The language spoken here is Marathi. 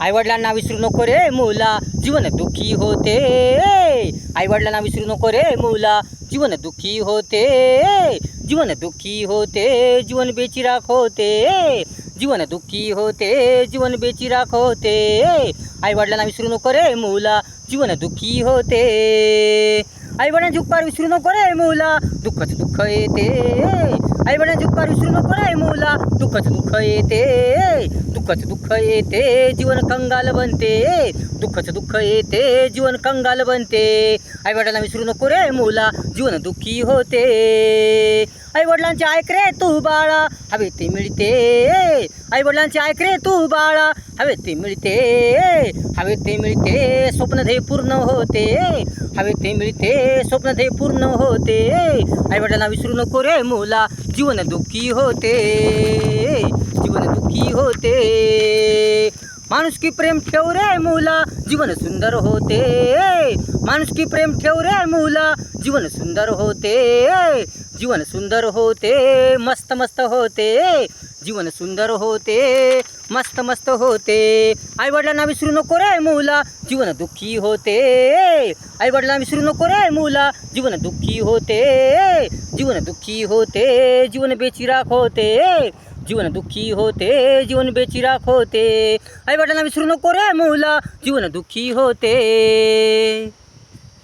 आईवडिलांना विसरू नको रे मुला, जीवन दुःखी होते. आईवडिलांना विसरू नको रे मुला, जीवन दुःखी होते. जीवन दुःखी होते, जीवन बेचिराख होते. जीवन दुःखी होते, जीवन बेचिराख होते. आईवडिलांना विसरू नको रे मुला, जीवन दुःखी होते. आईवडिलांची उपकार विसरू नको रे मुला, दुःखच दुःख येते. आईवडिलांची उपकार विसरू नको रे मुला, दुःखच दुःख येते. दुःखच दुःख येते, जीवन कंगाल बनते. दुःखच दुःख येते, जीवन कंगाल बनते. आईवडिलांना विसरू नको रे मुला, जीवन दुःखी होते. आईवडिलांचे ऐक रे तू बाळा, हवे ते मिळते. आईवडिलांचे ऐक रे तू बाळा, हवे ते मिळते. हवे ते मिळते, स्वप्न ध्येय पूर्ण होते. हवे ते मिळते, स्वप्न ध्येय पूर्ण होते. आईवडिलांना विसरू नको रे मुला, जीवन दुःखी होते. जीवन दुःखी होते. माणुसकी प्रेम ठेव रे मुला, जीवन सुंदर होते. माणुसकी प्रेम ठेव रे मुला, जीवन सुंदर होते. जीवन सुंदर होते, मस्त मस्त होते. जीवन सुंदर होते, मस्त मस्त होते. आईवडिलांना विसरू नको रे मुला, जीवन दुःखी होते. आईवडिलांना विसरू नको रे मुला, जीवन दुःखी होते. जीवन दुःखी होते, जीवन बेचिराख होते. जीवन दुःखी होते, जीवन बेचिराख होते. आईवडिलांना विसरू नको रे मुला, जीवन दुःखी होते.